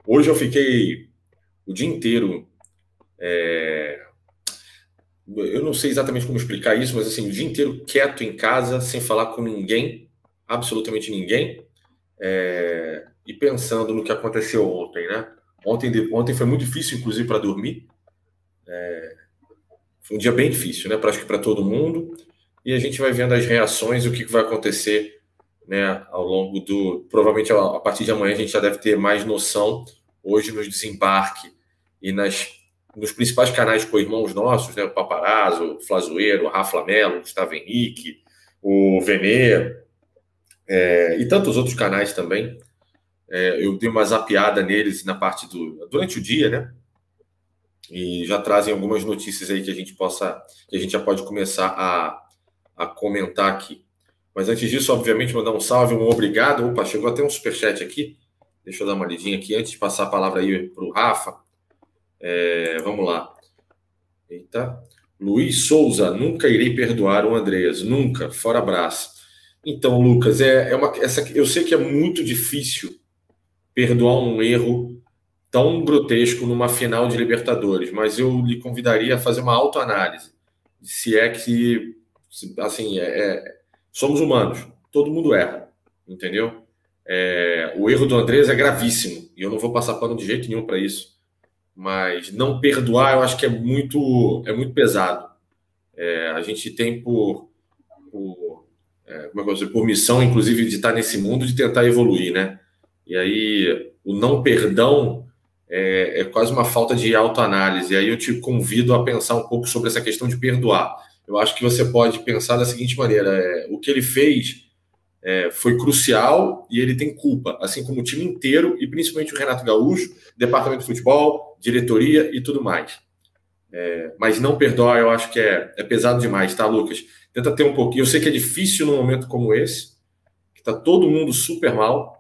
Hoje eu fiquei o dia inteiro. Eu não sei exatamente como explicar isso, mas assim, o dia inteiro quieto em casa, sem falar com ninguém, absolutamente ninguém, e pensando no que aconteceu ontem, né? Ontem foi muito difícil, inclusive, para dormir. Foi um dia bem difícil, né? Acho que para todo mundo. E a gente vai vendo as reações, o que vai acontecer, né? Ao longo do. Provavelmente a partir de amanhã a gente já deve ter mais noção. Hoje nos desembarque e nos principais canais com irmãos nossos, né? O Paparazzo, o Flazoeiro, o Rafa Melo, o Gustavo Henrique, o Venê, e tantos outros canais também. Eu dei uma zapeada neles durante o dia, né? E já trazem algumas notícias aí que a gente já pode começar a comentar aqui. Mas antes disso, obviamente, mandar um salve, um obrigado. Opa, chegou até um superchat aqui. Deixa eu dar uma lidinha aqui antes de passar a palavra aí para o Rafa. Vamos lá. Eita. Luiz Souza, nunca irei perdoar o Andreas, nunca, fora abraço. Então, Lucas, eu sei que é muito difícil perdoar um erro tão grotesco numa final de Libertadores, mas eu lhe convidaria a fazer uma autoanálise. Se é que, assim, somos humanos, todo mundo erra, entendeu? O erro do Andrés é gravíssimo, e eu não vou passar pano de jeito nenhum para isso. Mas não perdoar, eu acho que é muito pesado. A gente tem por missão, inclusive, de estar nesse mundo, de tentar evoluir, né? E aí, o não perdão é quase uma falta de autoanálise. E aí eu te convido a pensar um pouco sobre essa questão de perdoar. Eu acho que você pode pensar da seguinte maneira: o que ele fez foi crucial e ele tem culpa, assim como o time inteiro e principalmente o Renato Gaúcho, departamento de futebol, diretoria e tudo mais. Mas não perdoar, eu acho que é pesado demais, tá, Lucas? Tenta ter um pouquinho. Eu sei que é difícil num momento como esse, que tá todo mundo super mal,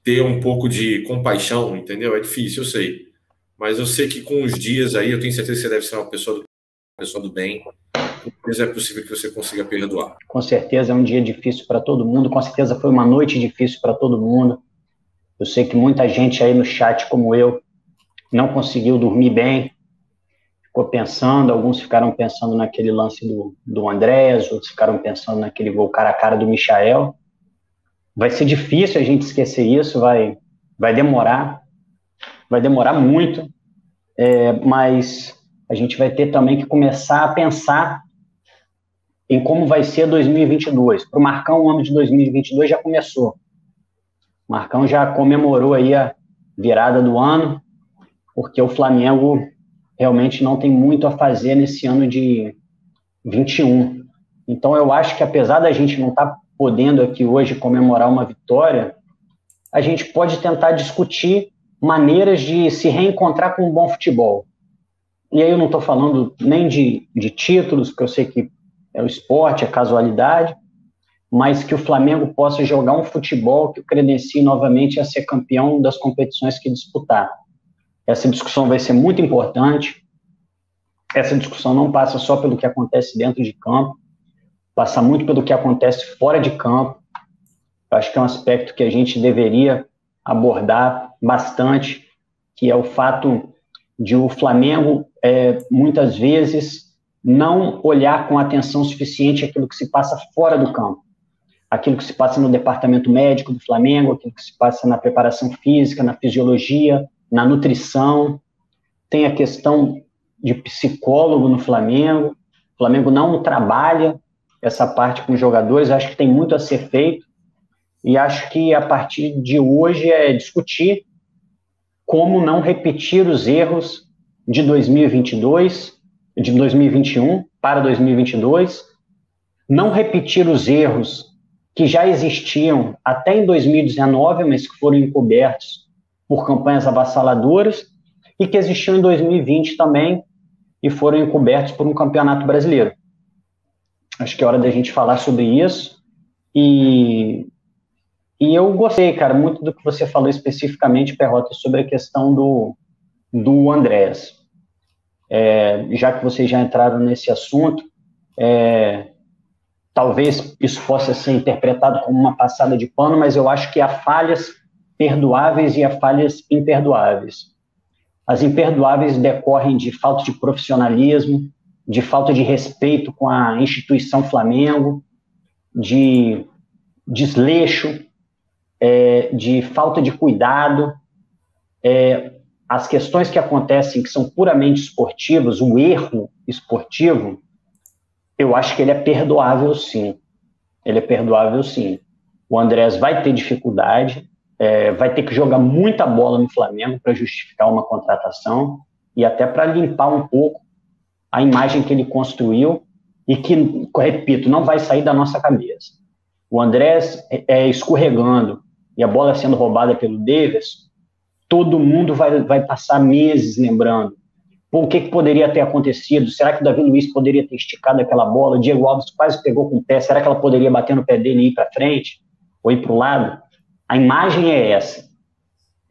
ter um pouco de compaixão, entendeu? É difícil, eu sei. Mas eu sei que com os dias aí, eu tenho certeza que você deve ser uma pessoa do bem. Mas é possível que você consiga perdoar. Com certeza é um dia difícil para todo mundo, com certeza foi uma noite difícil para todo mundo. Eu sei que muita gente aí no chat, como eu, não conseguiu dormir bem, ficou pensando, alguns ficaram pensando naquele lance do Andrés, outros ficaram pensando naquele gol cara a cara do Michael. Vai ser difícil a gente esquecer isso, vai demorar muito, mas a gente vai ter também que começar a pensar em como vai ser 2022. Para o Marcão, o ano de 2022 já começou. O Marcão já comemorou aí a virada do ano, porque o Flamengo realmente não tem muito a fazer nesse ano de 21. Então eu acho que apesar da gente não estar podendo aqui hoje comemorar uma vitória, a gente pode tentar discutir maneiras de se reencontrar com um bom futebol. E aí eu não estou falando nem de títulos, porque eu sei que é o esporte, é casualidade, mas que o Flamengo possa jogar um futebol que o credencie novamente a ser campeão das competições que disputar. Essa discussão vai ser muito importante. Essa discussão não passa só pelo que acontece dentro de campo, passa muito pelo que acontece fora de campo. Eu acho que é um aspecto que a gente deveria abordar bastante, que é o fato de o Flamengo, muitas vezes, não olhar com atenção suficiente aquilo que se passa fora do campo. Aquilo que se passa no departamento médico do Flamengo, aquilo que se passa na preparação física, na fisiologia, na nutrição. Tem a questão de psicólogo no Flamengo. O Flamengo não trabalha essa parte com os jogadores, acho que tem muito a ser feito. E acho que a partir de hoje é discutir como não repetir os erros de 2022, de 2021 para 2022, não repetir os erros que já existiam até em 2019, mas que foram encobertos por campanhas avassaladoras, e que existiam em 2020 também, e foram encobertos por um campeonato brasileiro. Acho que é hora da gente falar sobre isso, e eu gostei, cara, muito do que você falou especificamente, Perrota, sobre a questão do Andrés. Já que vocês já entraram nesse assunto, talvez isso possa ser interpretado como uma passada de pano, mas eu acho que há falhas perdoáveis e a falhas imperdoáveis. As imperdoáveis decorrem de falta de profissionalismo, de falta de respeito com a instituição Flamengo, de desleixo, de falta de cuidado. As questões que acontecem, que são puramente esportivas, o erro esportivo, eu acho que ele é perdoável, sim. Ele é perdoável, sim. O Andrés vai ter dificuldade, vai ter que jogar muita bola no Flamengo para justificar uma contratação e até para limpar um pouco a imagem que ele construiu e que, repito, não vai sair da nossa cabeça. O Andrés escorregando e a bola sendo roubada pelo Davis, todo mundo vai passar meses lembrando. Pô, o que poderia ter acontecido? Será que o Davi Luiz poderia ter esticado aquela bola? O Diego Alves quase pegou com o pé. Será que ela poderia bater no pé dele e ir para frente? Ou ir para o lado? A imagem é essa,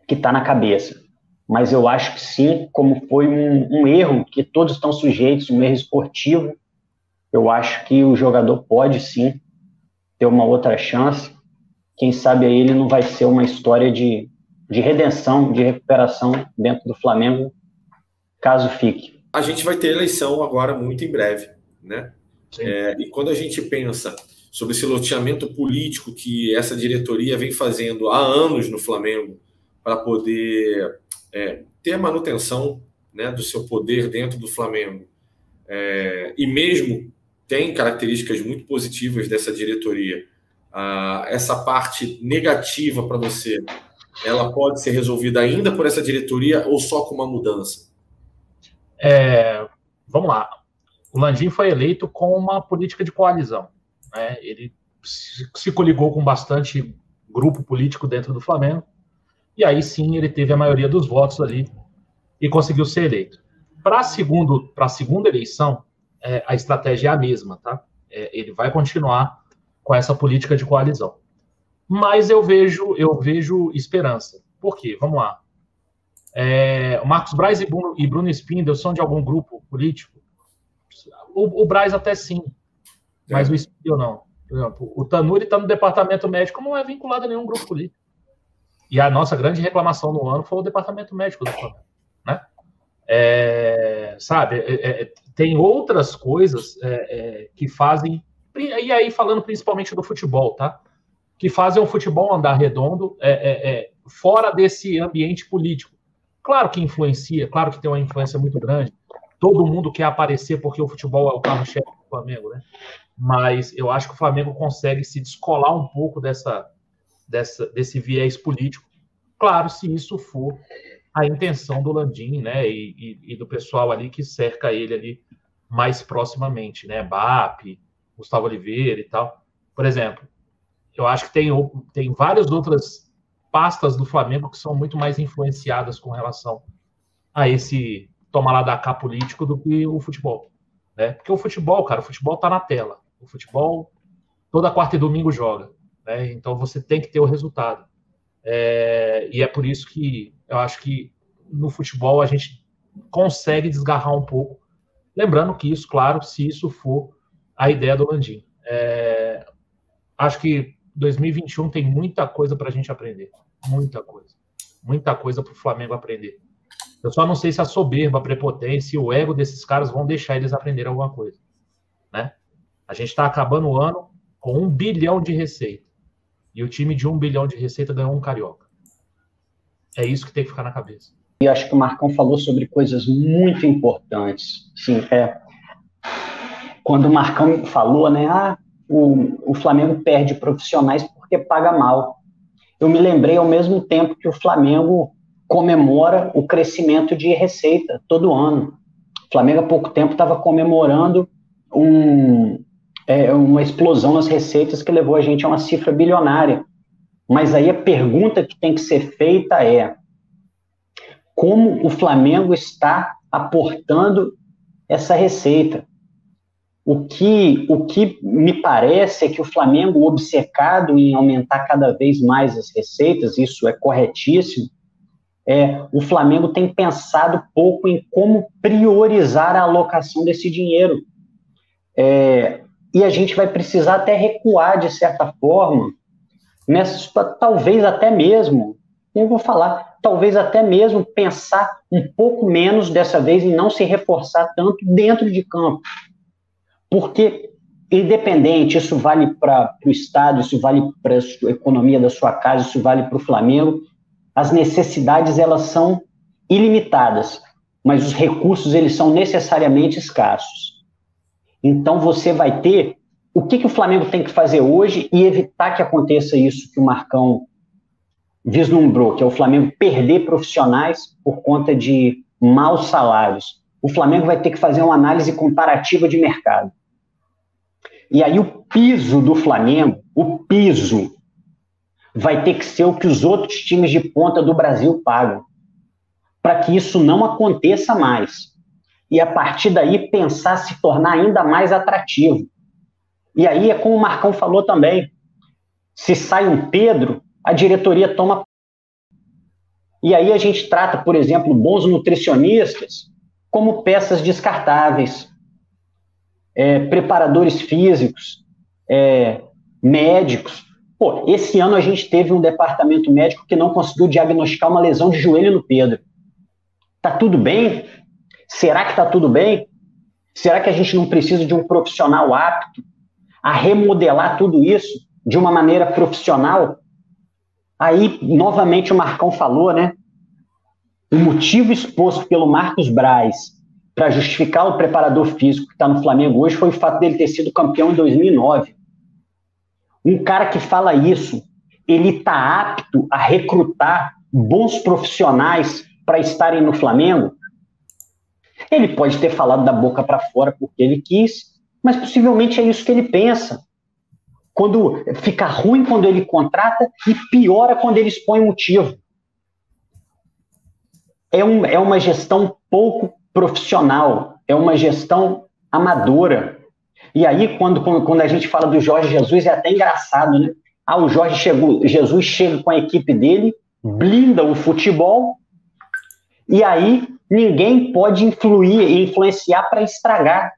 que está na cabeça. Mas eu acho que sim, como foi um erro que todos estão sujeitos, um erro esportivo, eu acho que o jogador pode sim ter uma outra chance. Quem sabe aí ele não vai ser uma história de redenção, de recuperação dentro do Flamengo, caso fique. A gente vai ter eleição agora muito em breve, né? E quando a gente pensa sobre esse loteamento político que essa diretoria vem fazendo há anos no Flamengo para poder ter a manutenção, né, do seu poder dentro do Flamengo, e mesmo tem características muito positivas dessa diretoria, essa parte negativa para você, ela pode ser resolvida ainda por essa diretoria ou só com uma mudança? Vamos lá. O Landim foi eleito com uma política de coalizão, né? Ele se coligou com bastante grupo político dentro do Flamengo, e aí sim ele teve a maioria dos votos ali e conseguiu ser eleito. Para a segunda eleição, a estratégia é a mesma, tá? Ele vai continuar com essa política de coalizão. Mas eu vejo esperança. Por quê? Vamos lá. O Marcos Braz e Bruno Spindel são de algum grupo político? O Braz até sim, mas o Spindel não. Por exemplo, o Tanuri está no departamento médico, não é vinculado a nenhum grupo político. E a nossa grande reclamação no ano foi o departamento médico do Flamengo, né? Tem outras coisas que fazem, e aí falando principalmente do futebol, tá? Que fazem o futebol andar redondo fora desse ambiente político. Claro que influencia, claro que tem uma influência muito grande. Todo mundo quer aparecer porque o futebol é o carro-chefe do Flamengo, né? Mas eu acho que o Flamengo consegue se descolar um pouco desse viés político. Claro, se isso for a intenção do Landim, né? E do pessoal ali que cerca ele ali mais proximamente, né? BAP, Gustavo Oliveira e tal. Por exemplo, eu acho que tem várias outras pastas do Flamengo que são muito mais influenciadas com relação a esse toma lá da cá político do que o futebol, né? Porque o futebol tá na tela. O futebol toda quarta e domingo joga, né? Então você tem que ter o resultado. E é por isso que eu acho que no futebol a gente consegue desgarrar um pouco. Lembrando que isso, claro, se isso for a ideia do Landim. Acho que 2021 tem muita coisa para a gente aprender. Muita coisa para o Flamengo aprender. Eu só não sei se a soberba, a prepotência e o ego desses caras vão deixar eles aprenderem alguma coisa, né? A gente está acabando o ano com 1 bilhão de receita. E o time de 1 bilhão de receita ganhou um carioca. É isso que tem que ficar na cabeça. E acho que o Marcão falou sobre coisas muito importantes. Sim, quando o Marcão falou, né? O Flamengo perde profissionais porque paga mal. Eu me lembrei ao mesmo tempo que o Flamengo comemora o crescimento de receita todo ano. O Flamengo há pouco tempo estava comemorando uma explosão nas receitas que levou a gente a uma cifra bilionária. Mas aí a pergunta que tem que ser feita é: como o Flamengo está aportando essa receita? O que me parece é que o Flamengo, obcecado em aumentar cada vez mais as receitas, isso é corretíssimo, o Flamengo tem pensado pouco em como priorizar a alocação desse dinheiro. E a gente vai precisar até recuar, de certa forma, talvez até mesmo Eu vou falar, talvez até mesmo pensar um pouco menos dessa vez em não se reforçar tanto dentro de campo. Porque, independente, isso vale para o Estado, isso vale para a economia da sua casa, isso vale para o Flamengo, as necessidades elas são ilimitadas, mas os recursos eles são necessariamente escassos. Então você vai ter o que o Flamengo tem que fazer hoje e evitar que aconteça isso que o Marcão vislumbrou, que é o Flamengo perder profissionais por conta de maus salários. O Flamengo vai ter que fazer uma análise comparativa de mercado. E aí o piso do Flamengo, o piso, vai ter que ser o que os outros times de ponta do Brasil pagam, para que isso não aconteça mais. E a partir daí pensar se tornar ainda mais atrativo. E aí é como o Marcão falou também, se sai um Pedro, a diretoria toma. E aí a gente trata, por exemplo, bons nutricionistas como peças descartáveis, preparadores físicos, médicos. Pô, esse ano a gente teve um departamento médico que não conseguiu diagnosticar uma lesão de joelho no Pedro. Tá tudo bem? Será que tá tudo bem? Será que a gente não precisa de um profissional apto a remodelar tudo isso de uma maneira profissional? Aí, novamente, o Marcão falou, né? O motivo exposto pelo Marcos Braz para justificar o preparador físico que está no Flamengo hoje foi o fato dele ter sido campeão em 2009. Um cara que fala isso, ele está apto a recrutar bons profissionais para estarem no Flamengo? Ele pode ter falado da boca para fora porque ele quis, mas possivelmente é isso que ele pensa. Quando fica ruim quando ele contrata e piora quando ele expõe motivo. É uma gestão pouco profissional, é uma gestão amadora. E aí, quando a gente fala do Jorge Jesus, é até engraçado, né? O Jesus chega com a equipe dele, blinda o futebol, e aí ninguém pode influenciar para estragar.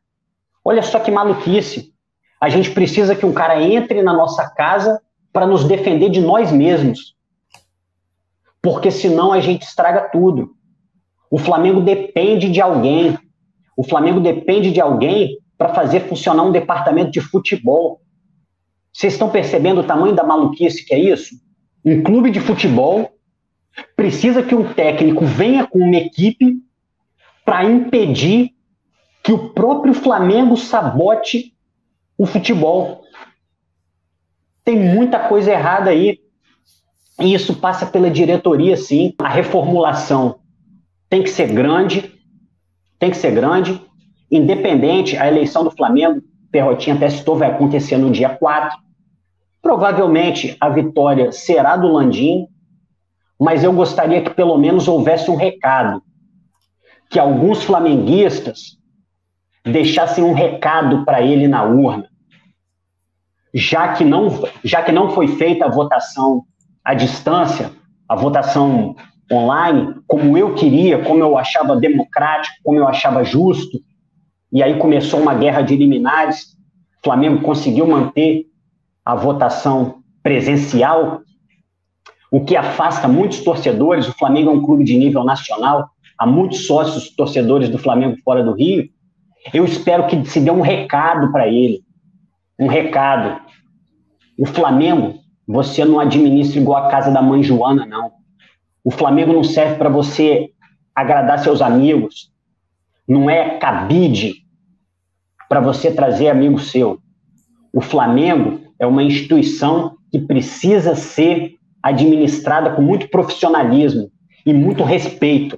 Olha só que maluquice. A gente precisa que um cara entre na nossa casa para nos defender de nós mesmos. Porque senão a gente estraga tudo. O Flamengo depende de alguém. O Flamengo depende de alguém para fazer funcionar um departamento de futebol. Vocês estão percebendo o tamanho da maluquice que é isso? Um clube de futebol precisa que um técnico venha com uma equipe para impedir que o próprio Flamengo sabote o futebol. Tem muita coisa errada aí. E isso passa pela diretoria, sim. A reformulação tem que ser grande. Tem que ser grande. Independente, a eleição do Flamengo, Perrotinha até citou, vai acontecer no dia 4. Provavelmente a vitória será do Landim, mas eu gostaria que pelo menos houvesse um recado. Que alguns flamenguistas deixassem um recado para ele na urna. Já que não foi feita a votação à distância, a votação online, como eu queria, como eu achava democrático, como eu achava justo, e aí começou uma guerra de liminares, o Flamengo conseguiu manter a votação presencial, o que afasta muitos torcedores. O Flamengo é um clube de nível nacional, há muitos sócios torcedores do Flamengo fora do Rio. Eu espero que se dê um recado para ele. Um recado. O Flamengo, você não administra igual a casa da mãe Joana, não. O Flamengo não serve para você agradar seus amigos. Não é cabide para você trazer amigo seu. O Flamengo é uma instituição que precisa ser administrada com muito profissionalismo e muito respeito.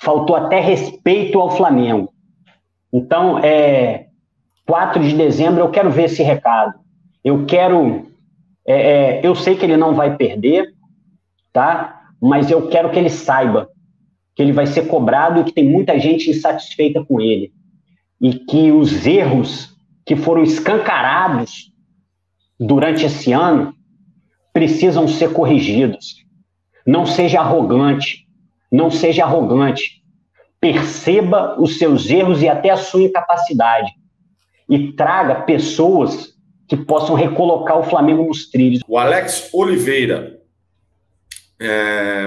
Faltou até respeito ao Flamengo. Então, 4 de dezembro, eu quero ver esse recado. Eu sei que ele não vai perder, tá? Mas eu quero que ele saiba que ele vai ser cobrado e que tem muita gente insatisfeita com ele. E que os erros que foram escancarados durante esse ano precisam ser corrigidos. Não seja arrogante. Não seja arrogante. Perceba os seus erros e até a sua incapacidade. E traga pessoas que possam recolocar o Flamengo nos trilhos. O Alex Oliveira.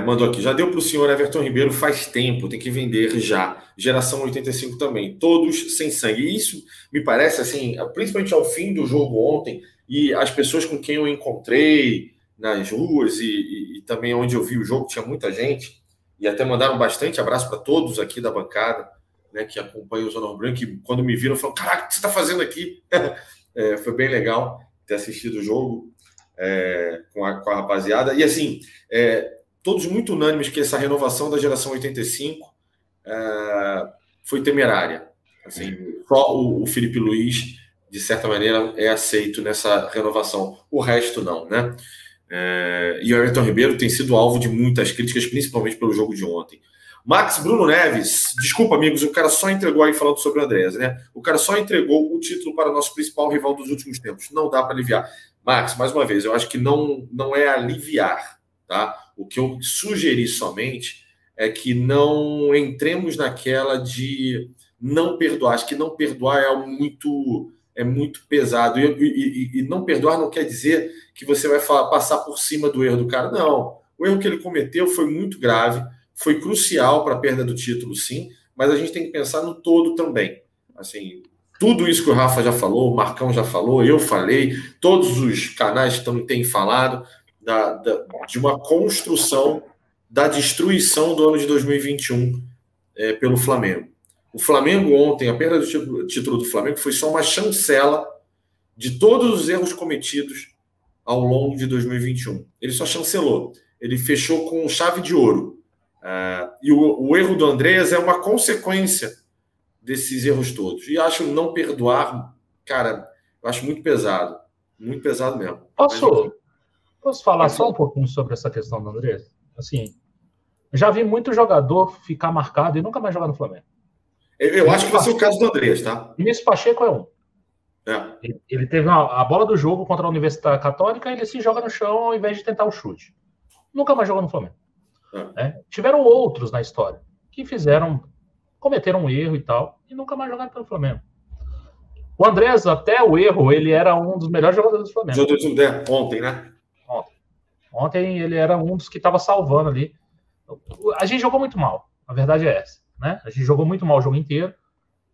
Mandou aqui, já deu para o senhor Everton Ribeiro faz tempo, tem que vender já. Geração 85 também, todos sem sangue. E isso me parece, assim, principalmente ao fim do jogo ontem, e as pessoas com quem eu encontrei nas ruas e também onde eu vi o jogo, tinha muita gente, e até mandaram bastante abraço para todos aqui da bancada, né, que acompanham o Zona Branca, e quando me viram, falaram, caraca, o que você está fazendo aqui? Foi bem legal ter assistido o jogo. Com a rapaziada, e assim, todos muito unânimes que essa renovação da geração 85 foi temerária. Assim, só o Felipe Luiz, de certa maneira, é aceito nessa renovação, o resto não, né? E o Everton Ribeiro tem sido alvo de muitas críticas, principalmente pelo jogo de ontem. Max Bruno Neves, desculpa, amigos, o cara só entregou aí falando sobre o Andrés, né? O cara só entregou o título para o nosso principal rival dos últimos tempos. Não dá para aliviar. Max, mais uma vez, eu acho que não é aliviar, tá? O que eu sugeri somente é que não entremos naquela de não perdoar. Acho que não perdoar é muito pesado. E não perdoar não quer dizer que você vai passar por cima do erro do cara. Não. O erro que ele cometeu foi muito grave, foi crucial para a perda do título, sim, mas a gente tem que pensar no todo também. Assim, tudo isso que o Rafa já falou, o Marcão já falou, eu falei, todos os canais têm falado de uma construção da destruição do ano de 2021 pelo Flamengo. O Flamengo ontem, a perda do título do Flamengo foi só uma chancela de todos os erros cometidos ao longo de 2021. Ele só chancelou. Ele fechou com chave de ouro. E o erro do Andreas é uma consequência desses erros todos. E acho não perdoar, cara, eu acho muito pesado mesmo. Posso falar só um pouquinho sobre essa questão do Andreas? Assim, já vi muito jogador ficar marcado e nunca mais jogar no Flamengo. Eu acho que vai ser o caso do Andreas, tá? Vinícius Pacheco é um. Ele teve a bola do jogo contra a Universidade Católica, ele se joga no chão ao invés de tentar o chute. Nunca mais jogou no Flamengo. Tiveram outros na história que cometeram um erro e tal, e nunca mais jogaram pelo Flamengo. O Andrés, até o erro, ele era um dos melhores jogadores do Flamengo. Ontem, né? Ontem ele era um dos que estava salvando ali. A gente jogou muito mal, a verdade é essa, né? A gente jogou muito mal o jogo inteiro,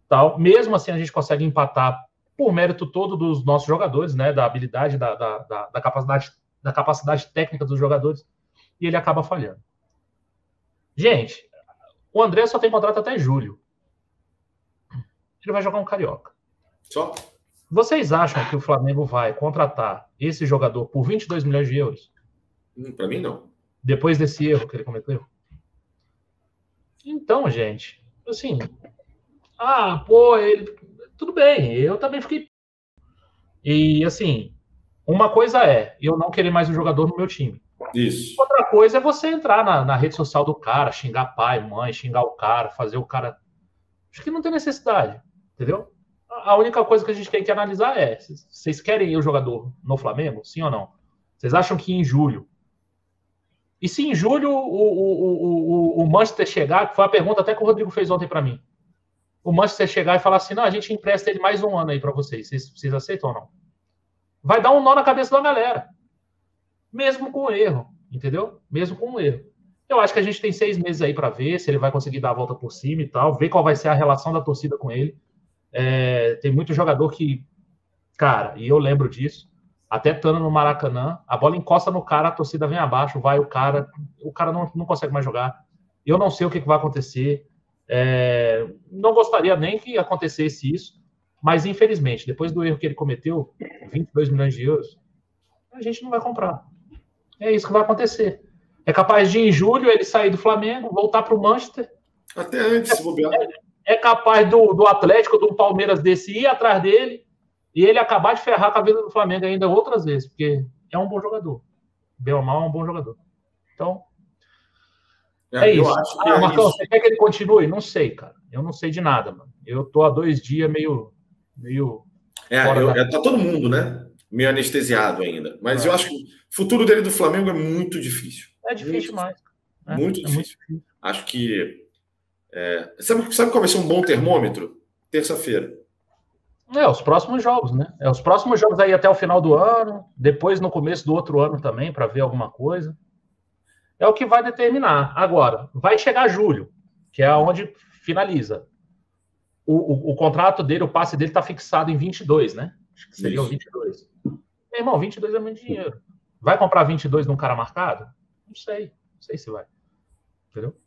tal. Mesmo assim, a gente consegue empatar por mérito todo dos nossos jogadores, né? Da habilidade, da capacidade técnica dos jogadores, e ele acaba falhando. Gente, o André só tem contrato até julho. Ele vai jogar um Carioca. Só? Vocês acham que o Flamengo vai contratar esse jogador por 22 milhões de euros? Para mim, não. Depois desse erro que ele cometeu? Então, gente, assim... tudo bem, eu também fiquei... E, assim, uma coisa é eu não querer mais um jogador no meu time. Isso. Outra coisa é você entrar na rede social do cara, xingar pai, mãe, xingar o cara, fazer o cara... Acho que não tem necessidade, entendeu? A única coisa que a gente tem que analisar é, vocês querem o jogador no Flamengo? Sim ou não? Vocês acham que em julho... E se em julho o Manchester chegar, que foi a pergunta até que o Rodrigo fez ontem para mim, o Manchester chegar e falar assim, não, a gente empresta ele mais um ano aí para vocês. Vocês aceitam ou não? Vai dar um nó na cabeça da galera. Mesmo com o erro, entendeu? Mesmo com o erro. Eu acho que a gente tem 6 meses aí para ver se ele vai conseguir dar a volta por cima e tal, ver qual vai ser a relação da torcida com ele. Tem muito jogador que, cara, e eu lembro disso, até estando no Maracanã, a bola encosta no cara, a torcida vem abaixo, vai o cara não consegue mais jogar. Eu não sei o que vai acontecer. Não gostaria nem que acontecesse isso, mas infelizmente, depois do erro que ele cometeu, 22 milhões de euros, a gente não vai comprar. É isso que vai acontecer. É capaz de, em julho, ele sair do Flamengo, voltar para o Manchester. Até antes, se bobear. É capaz do Atlético, do Palmeiras desse ir atrás dele e ele acabar de ferrar com a vida do Flamengo ainda outras vezes, porque é um bom jogador. Bem ou mal, é um bom jogador. Então, isso. Marcão, você quer que ele continue? Não sei, cara. Eu não sei de nada, mano. Eu tô há 2 dias meio tá todo mundo, né? Meio anestesiado ainda. Mas eu acho que o futuro dele do Flamengo é muito difícil. É difícil demais. Muito difícil. Acho que... Sabe qual vai ser um bom termômetro? Terça-feira. Os próximos jogos, né? Os próximos jogos aí até o final do ano, depois no começo do outro ano também, para ver alguma coisa. é o que vai determinar. Agora, vai chegar julho, que é onde finaliza. O contrato dele, o passe dele está fixado em 22, né? Acho que seria o 22. Meu irmão, 22 é muito dinheiro. Vai comprar 22 num cara marcado? Não sei se vai. Entendeu?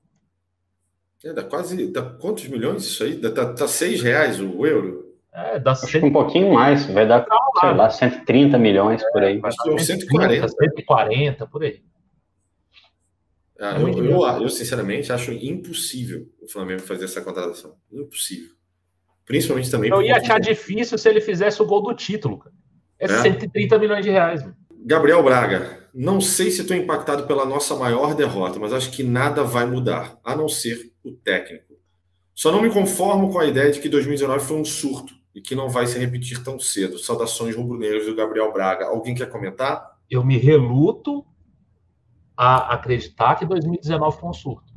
Dá quase. Dá quantos milhões isso aí? Tá R$6 o euro? Dá acho que um pouquinho mais. Vai dar, sei lá, 130 milhões por aí. Acho que 140. 140, por aí. Eu, sinceramente, acho impossível o Flamengo fazer essa contratação. Impossível. Principalmente também... Eu ia achar difícil se ele fizesse o gol do título, cara. 130 milhões de reais. Mano. Gabriel Braga, não sei se estou impactado pela nossa maior derrota, mas acho que nada vai mudar, a não ser o técnico. Só não me conformo com a ideia de que 2019 foi um surto e que não vai se repetir tão cedo. Saudações rubro-negras do Gabriel Braga. Alguém quer comentar? Eu me reluto a acreditar que 2019 foi um surto.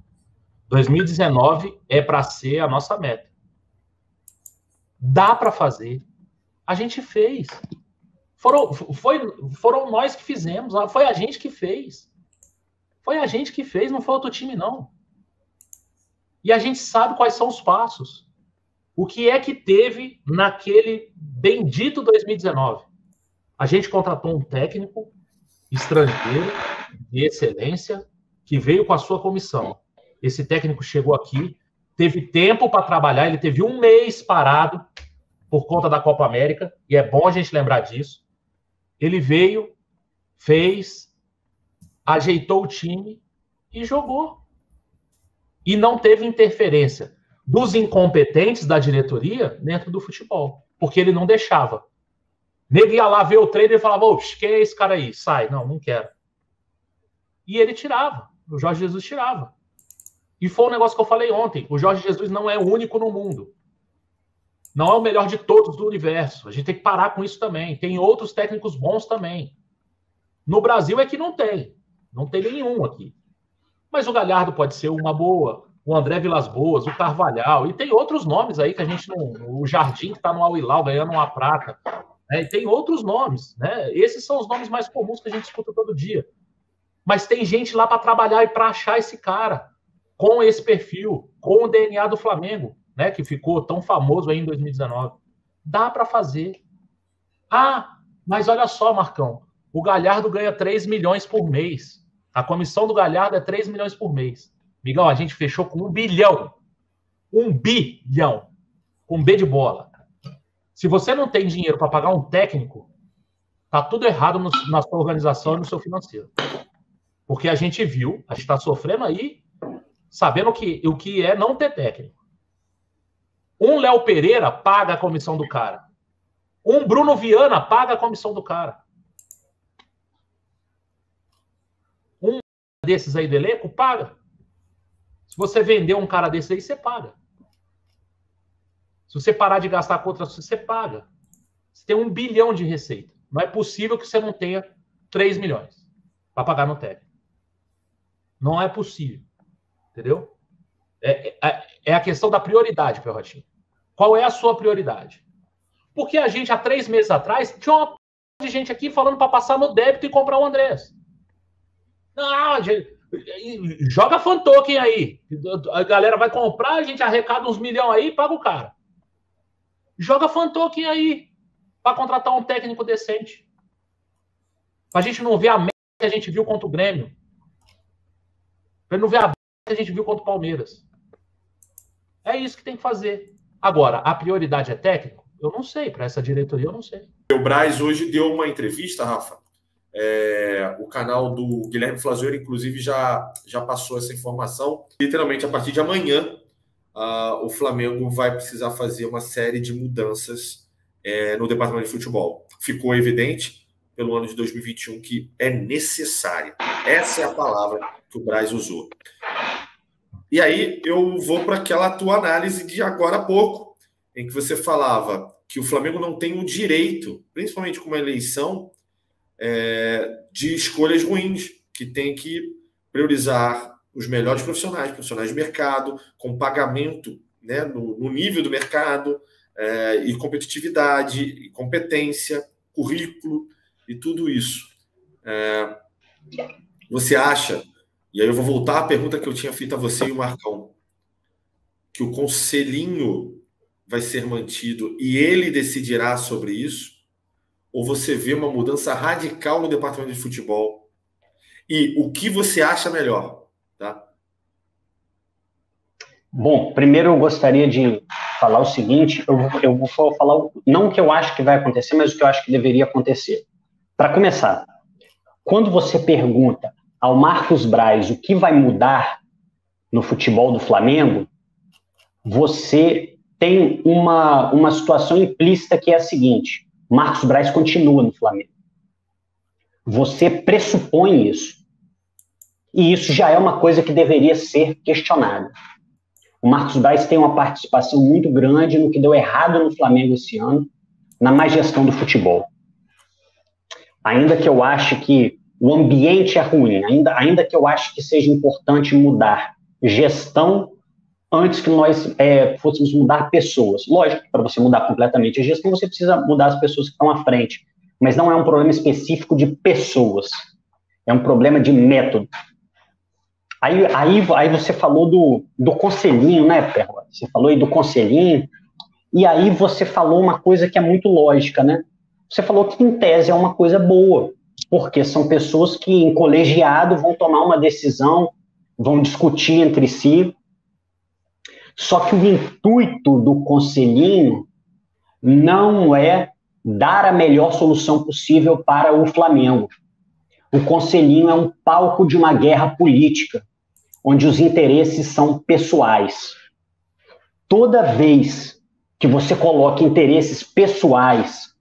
2019 é para ser a nossa meta. Dá para fazer. A gente fez. Foram nós que fizemos. Foi a gente que fez. Foi a gente que fez, não foi outro time, não. E a gente sabe quais são os passos. O que é que teve naquele bendito 2019? A gente contratou um técnico estrangeiro de excelência que veio com a sua comissão. Esse técnico chegou aqui, teve tempo para trabalhar, ele teve um mês parado por conta da Copa América, e é bom a gente lembrar disso. Ele veio, fez, ajeitou o time e jogou. E não teve interferência dos incompetentes da diretoria dentro do futebol, porque ele não deixava. Nego ia lá ver o treino e falava, quem é esse cara aí? Sai. Não quero. E ele tirava. O Jorge Jesus tirava. E foi um negócio que eu falei ontem. O Jorge Jesus não é o único no mundo. Não é o melhor de todos do universo. A gente tem que parar com isso também. Tem outros técnicos bons também. No Brasil é que não tem. Não tem nenhum aqui. Mas o Galhardo pode ser uma boa. O André Vilas Boas, o Carvalhal. E tem outros nomes aí que a gente não... O Jardim, que está no Al Hilal ganhando uma prata. E tem outros nomes. Né? Esses são os nomes mais comuns que a gente escuta todo dia. Mas tem gente lá para trabalhar e para achar esse cara com esse perfil, com o DNA do Flamengo, né, que ficou tão famoso aí em 2019. Dá para fazer. Mas olha só, Marcão, o Galhardo ganha 3 milhões por mês. A comissão do Galhardo é 3 milhões por mês. Migão, a gente fechou com 1 bilhão. 1 bilhão. Com B de bola. Se você não tem dinheiro para pagar um técnico, tá tudo errado na sua organização e no seu financeiro. Porque a gente viu, a gente está sofrendo aí, sabendo o que é não ter técnico. Um Léo Pereira paga a comissão do cara. Um Bruno Viana paga a comissão do cara. Um desses aí do elenco paga. Se você vender um cara desse aí, você paga. Se você parar de gastar com outras coisas, você paga. Você tem 1 bilhão de receita. Não é possível que você não tenha 3 milhões para pagar no técnico. Não é possível. Entendeu? É a questão da prioridade, Perrotinho. Qual é a sua prioridade? Porque a gente, há 3 meses atrás, tinha uma de gente aqui falando para passar no débito e comprar o Andrés. Não, gente, joga fan token aí. A galera vai comprar, a gente arrecada uns milhões aí e paga o cara. Joga fan token aí para contratar um técnico decente. Pra gente não ver a merda que a gente viu contra o Grêmio. Pra não ver a merda que a gente viu contra o Palmeiras. É isso que tem que fazer. Agora, a prioridade é técnico? Eu não sei. Para essa diretoria, eu não sei. O Braz hoje deu uma entrevista, Rafa. O canal do Guilherme Flazoeiro, inclusive, já passou essa informação. Literalmente, a partir de amanhã, o Flamengo vai precisar fazer uma série de mudanças no departamento de futebol. Ficou evidente pelo ano de 2021 que é necessária. Essa é a palavra que o Braz usou. E aí eu vou para aquela tua análise de agora há pouco, em que você falava que o Flamengo não tem o direito, principalmente com uma eleição, de escolhas ruins, que tem que priorizar os melhores profissionais de mercado, com pagamento, né, no nível do mercado, e competitividade, e competência, currículo e tudo isso. Você acha E aí eu vou voltar à pergunta que eu tinha feito a você e o Marcão. Que o conselhinho vai ser mantido e ele decidirá sobre isso? Ou você vê uma mudança radical no departamento de futebol? E o que você acha melhor? Tá? Bom, primeiro eu gostaria de falar o seguinte, eu vou falar, não o que eu acho que vai acontecer, mas o que eu acho que deveria acontecer. Para começar, quando você pergunta ao Marcos Braz o que vai mudar no futebol do Flamengo, você tem uma situação implícita que é a seguinte: Marcos Braz continua no Flamengo. Você pressupõe isso. E isso já é uma coisa que deveria ser questionada. O Marcos Braz tem uma participação muito grande no que deu errado no Flamengo esse ano, na má gestão do futebol. Ainda que eu ache que o ambiente é ruim, ainda que eu ache que seja importante mudar gestão antes que nós fôssemos mudar pessoas. Lógico que para você mudar completamente a gestão, você precisa mudar as pessoas que estão à frente. Mas não é um problema específico de pessoas. É um problema de método. Aí você falou do conselhinho, né, Perla? Você falou aí do conselhinho. E aí você falou uma coisa que é muito lógica, né? Você falou que, em tese, é uma coisa boa. Porque são pessoas que, em colegiado, vão tomar uma decisão, vão discutir entre si. Só que o intuito do conselhinho não é dar a melhor solução possível para o Flamengo. O conselhinho é um palco de uma guerra política, onde os interesses são pessoais. Toda vez que você coloca interesses pessoais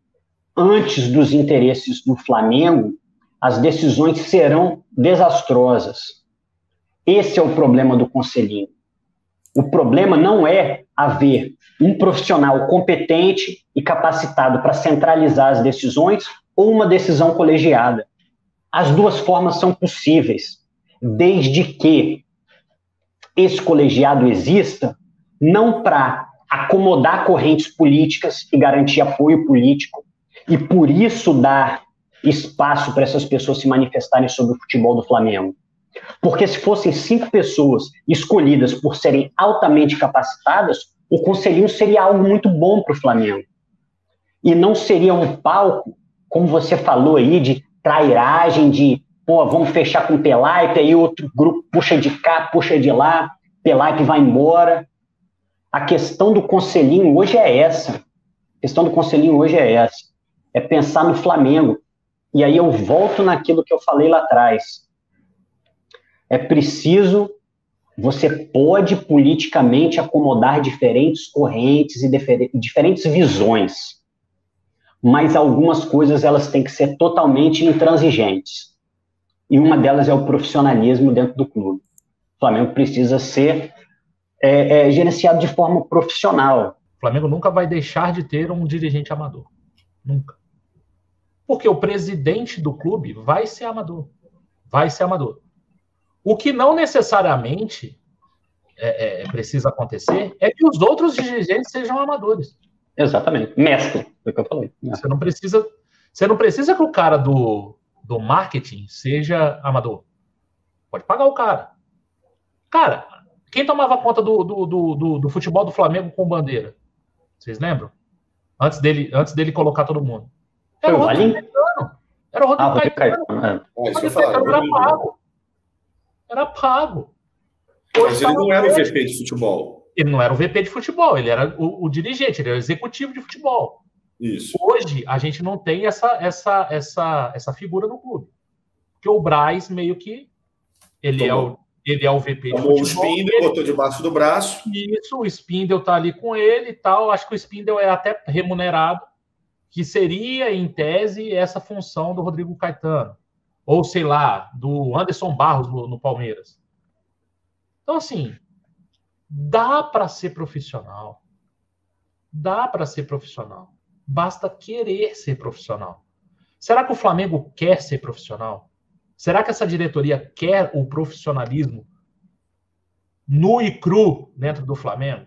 antes dos interesses do Flamengo, as decisões serão desastrosas. Esse é o problema do conselhinho. O problema não é haver um profissional competente e capacitado para centralizar as decisões ou uma decisão colegiada. As duas formas são possíveis, desde que esse colegiado exista, não para acomodar correntes políticas e garantir apoio político, e por isso dar espaço para essas pessoas se manifestarem sobre o futebol do Flamengo. Porque se fossem 5 pessoas escolhidas por serem altamente capacitadas, o conselhinho seria algo muito bom para o Flamengo. E não seria um palco, como você falou aí, de trairagem, de vamos fechar com o Pelaipe, aí outro grupo puxa de cá, puxa de lá, Pelaipe vai embora. A questão do conselhinho hoje é essa. A questão do conselhinho hoje é essa. É pensar no Flamengo. E aí eu volto naquilo que eu falei lá atrás. É preciso, você pode politicamente acomodar diferentes correntes e diferentes visões, mas algumas coisas elas têm que ser totalmente intransigentes. E uma delas é o profissionalismo dentro do clube. O Flamengo precisa ser gerenciado de forma profissional. O Flamengo nunca vai deixar de ter um dirigente amador. Nunca. Porque o presidente do clube vai ser amador. Vai ser amador. O que não necessariamente precisa acontecer é que os outros dirigentes sejam amadores. Exatamente. Mestre, foi o que eu falei. Você não precisa que o cara do marketing seja amador. Pode pagar o cara. Cara, quem tomava conta do futebol do Flamengo com Bandeira? Vocês lembram? Antes dele colocar todo mundo. Era o Rodrigo Caetano. Era o Rodrigo Caetano. Era pago. Era pago. Mas ele não era o VP de futebol. Ele não era o VP de futebol, ele era o dirigente, ele era o executivo de futebol. Isso. Hoje, a gente não tem essa figura no clube. Porque o Braz, meio que, ele é o VP de futebol. O Spindle botou debaixo do braço. Isso, o Spindle tá ali com ele e tal. Acho que o Spindle é até remunerado, que seria, em tese, essa função do Rodrigo Caetano. Ou, sei lá, do Anderson Barros no Palmeiras. Então, assim, dá para ser profissional. Dá para ser profissional. Basta querer ser profissional. Será que o Flamengo quer ser profissional? Será que essa diretoria quer o profissionalismo nu e cru dentro do Flamengo?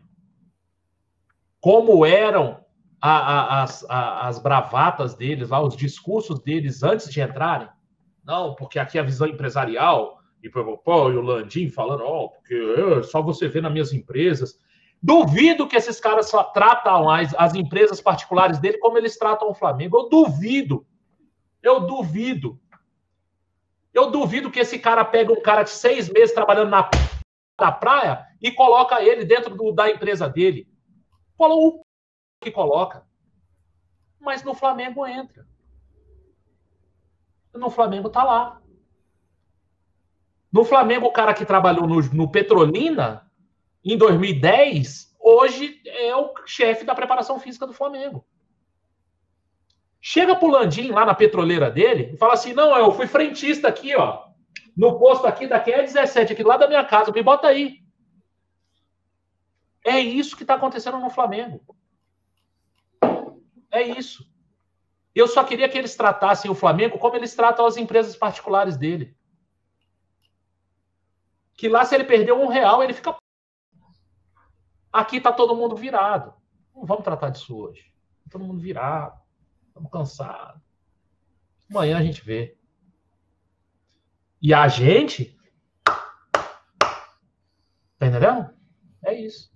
Como eram as bravatas deles, lá, os discursos deles antes de entrarem? Não, porque aqui a visão empresarial E o Landim falando, porque só você vê nas minhas empresas. Duvido que esses caras tratam as empresas particulares dele como eles tratam o Flamengo. Eu duvido. Eu duvido que esse cara pega um cara de 6 meses trabalhando na praia e coloca ele dentro da empresa dele. Falou o que coloca. Mas no Flamengo entra. No Flamengo tá lá. No Flamengo, o cara que trabalhou no Petrolina em 2010, hoje é o chefe da preparação física do Flamengo. Chega pro Landim lá na petroleira dele e fala assim, não, eu fui frentista aqui, ó, no posto aqui, daqui é 17, aqui do lado da minha casa, me bota aí. É isso que tá acontecendo no Flamengo. É isso. Eu só queria que eles tratassem o Flamengo como eles tratam as empresas particulares dele. Que lá, se ele perder R$1, ele fica... Aqui tá todo mundo virado. Não vamos tratar disso hoje. Tá todo mundo virado. Estamos cansados. Amanhã a gente vê. E a gente... Tá entendendo? É isso.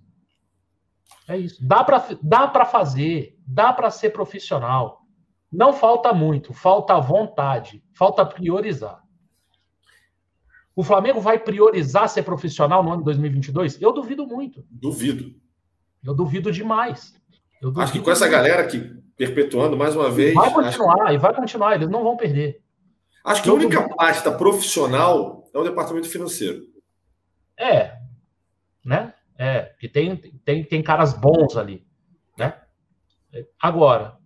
É isso. Dá pra fazer. Dá pra ser profissional. Não falta muito. Falta vontade. Falta priorizar. O Flamengo vai priorizar ser profissional no ano de 2022? Eu duvido muito. Duvido. Eu duvido demais. Acho que com essa galera aqui perpetuando mais uma vez... Vai continuar. Eles não vão perder. Acho que a única pasta profissional é o departamento financeiro. Né? Que tem caras bons ali, né? Agora,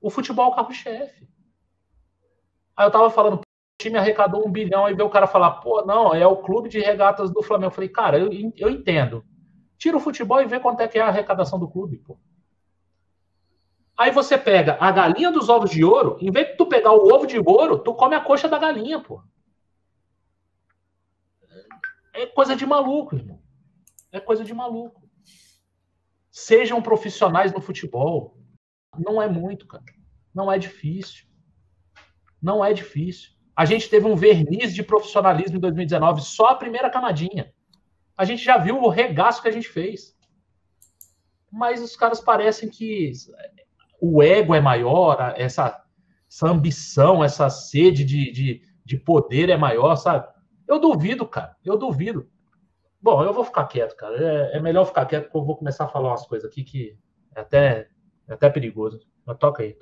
o futebol é o carro-chefe. Aí eu tava falando, o time arrecadou 1 bilhão, aí veio o cara falar, não, é o clube de regatas do Flamengo. Eu falei, cara, eu entendo. Tira o futebol e vê quanto é que é a arrecadação do clube, pô. Aí você pega a galinha dos ovos de ouro, em vez de tu pegar o ovo de ouro, tu come a coxa da galinha, pô. É coisa de maluco, irmão. É coisa de maluco. Sejam profissionais no futebol. Não é muito, cara. Não é difícil. Não é difícil. A gente teve um verniz de profissionalismo em 2019, só a primeira camadinha. A gente já viu o regaço que a gente fez. Mas os caras parecem que o ego é maior, essa ambição, essa sede de poder é maior, sabe? Eu duvido, cara. Eu duvido. Bom, eu vou ficar quieto, cara. É melhor ficar quieto, porque eu vou começar a falar umas coisas aqui que é até perigoso. Mas toca aí.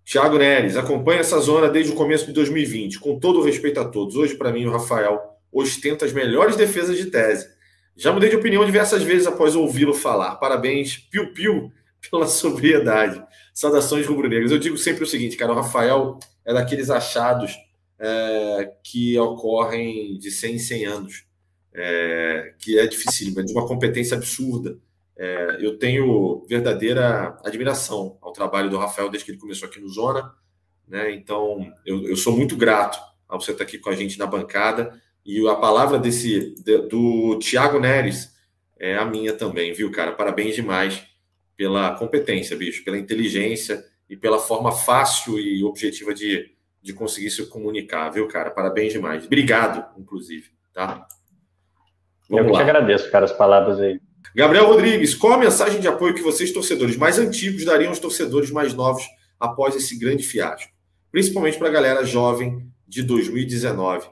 Thiago Neres, acompanha essa zona desde o começo de 2020, com todo o respeito a todos. Hoje, para mim, o Rafael ostenta as melhores defesas de tese. Já mudei de opinião diversas vezes após ouvi-lo falar. Parabéns, piu-piu, pela sobriedade. Saudações rubro-negras. Eu digo sempre o seguinte, cara, o Rafael é daqueles achados que ocorrem de 100 em 100 anos, que é dificílimo, é de uma competência absurda. Eu tenho verdadeira admiração ao trabalho do Rafael desde que ele começou aqui no Zona, né? Então, eu sou muito grato a você estar aqui com a gente na bancada. E a palavra do Thiago Neres é a minha também, viu, cara? Parabéns demais pela competência, bicho, pela inteligência e pela forma fácil e objetiva de conseguir se comunicar, viu, cara? Parabéns demais. Obrigado, inclusive, tá? Vamos lá. Eu te agradeço, cara, as palavras aí. Gabriel Rodrigues, qual a mensagem de apoio que vocês, torcedores mais antigos, dariam aos torcedores mais novos após esse grande fiasco? Principalmente para a galera jovem de 2019.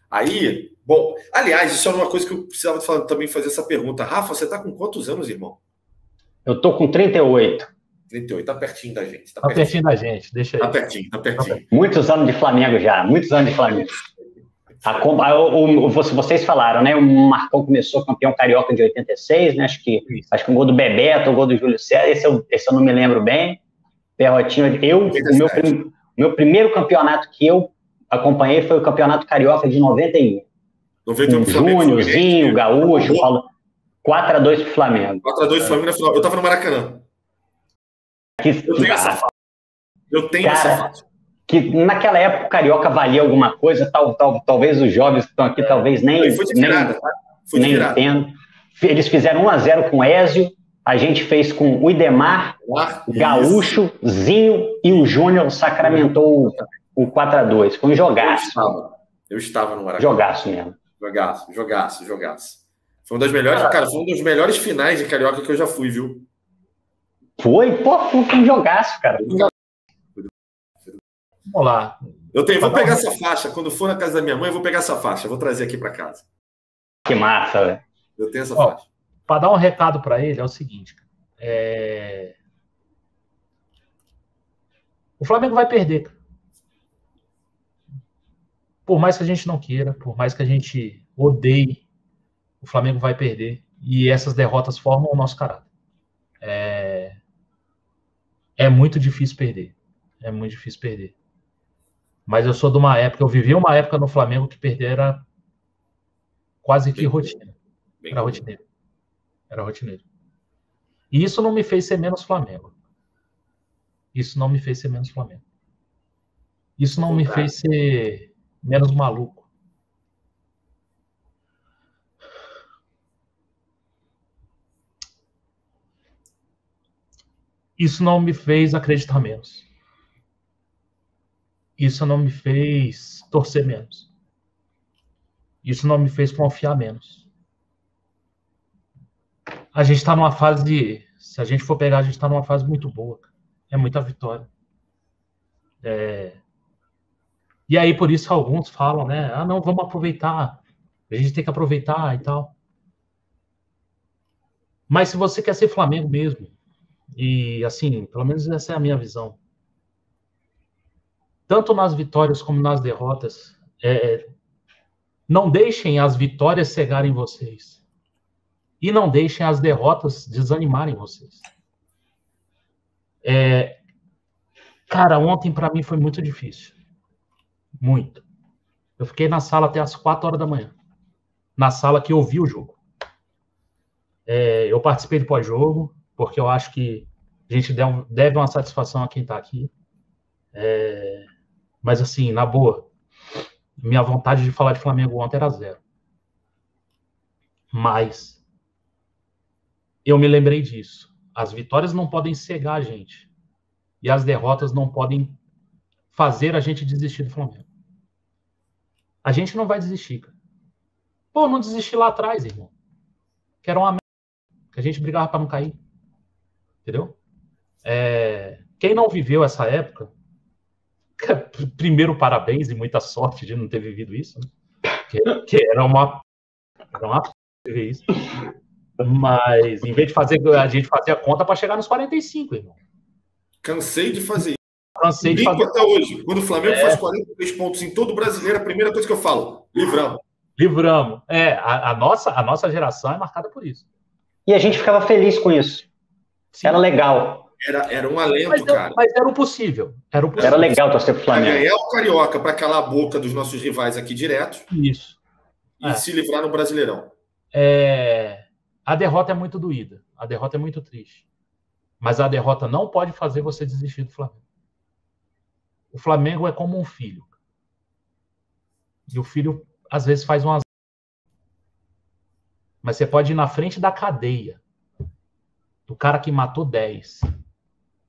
Aí, bom, aliás, isso é uma coisa que eu precisava também fazer essa pergunta. Rafa, você está com quantos anos, irmão? Eu tô com 38. 38, tá pertinho da gente. Tá pertinho da gente, deixa aí. Tá pertinho. Muitos anos de Flamengo já, muitos anos de Flamengo. Vocês falaram, né? O Marcão começou campeão carioca de 86, né? Acho que um gol do Bebeto, um gol do Júlio César, esse eu não me lembro bem. Perrotinho, o meu primeiro campeonato que eu acompanhei foi o campeonato carioca de 91. 91 Júniorzinho, Gaúcho, Paulo. 4-2 pro Flamengo. 4-2 pro Flamengo na final. Eu tava no Maracanã. Eu tenho essa fase. Que naquela época o carioca valia alguma coisa, talvez os jovens que estão aqui talvez nem entendam. Eles fizeram 1-0 com o Ézio, a gente fez com o Idemar, Gaúcho, Zinho e o Júnior sacramentou o 4-2. Foi um jogaço. Eu estava no Maracanã. Jogaço mesmo. Jogaço. Foi uma das melhores, cara, foi um dos melhores finais de Carioca que eu já fui, viu? Foi? Pô, foi um jogaço, cara. Vamos lá. Vou pegar essa faixa. Quando for na casa da minha mãe, eu vou pegar essa faixa. Vou trazer aqui para casa. Que massa, velho. Eu tenho essa faixa. Para dar um recado para ele, é o seguinte. O Flamengo vai perder. Por mais que a gente não queira, por mais que a gente odeie, o Flamengo vai perder. E essas derrotas formam o nosso caráter. É muito difícil perder. É muito difícil perder. Mas eu sou de uma época, eu vivi uma época no Flamengo que perder era quase que rotina. Era rotineiro. E isso não me fez ser menos Flamengo. Isso não me fez ser menos maluco. Isso não me fez acreditar menos. Isso não me fez torcer menos. Isso não me fez confiar menos. A gente está numa fase, se a gente for pegar, a gente está numa fase muito boa. É muita vitória. E aí, por isso, alguns falam, né? Não, vamos aproveitar. A gente tem que aproveitar e tal. Mas se você quer ser Flamengo mesmo, e assim, pelo menos essa é a minha visão, tanto nas vitórias como nas derrotas, não deixem as vitórias cegarem vocês. E não deixem as derrotas desanimarem vocês. Cara, ontem para mim foi muito difícil. Muito. Eu fiquei na sala até as 4 horas da manhã. Na sala que eu vi o jogo. Eu participei do pós-jogo, porque eu acho que a gente deve uma satisfação a quem está aqui. Mas assim, na boa, minha vontade de falar de Flamengo ontem era 0. Mas eu me lembrei disso. As vitórias não podem cegar a gente. E as derrotas não podem fazer a gente desistir do Flamengo. A gente não vai desistir, cara. Pô, não desisti lá atrás, irmão. Que era uma merda. Que a gente brigava para não cair. Entendeu? Quem não viveu essa época, primeiro, parabéns e muita sorte de não ter vivido isso, né? Que era uma ver isso. Mas, em vez de fazer, a gente fazia a conta para chegar nos 45, irmão. Cansei de fazer isso. Cansei de fazer até hoje. Quando o Flamengo faz 43 pontos em todo o brasileiro, a primeira coisa que eu falo, livramos. A nossa geração é marcada por isso. E a gente ficava feliz com isso. Sim. Era legal. Era um alento, cara. Mas era o possível. Era legal torcer pro Flamengo. Ganhar o Carioca para calar a boca dos nossos rivais aqui direto. Isso. E se livrar no Brasileirão. A derrota é muito doída. A derrota é muito triste. Mas a derrota não pode fazer você desistir do Flamengo. O Flamengo é como um filho. E o filho, às vezes, faz umas... Mas você pode ir na frente da cadeia do cara que matou 10.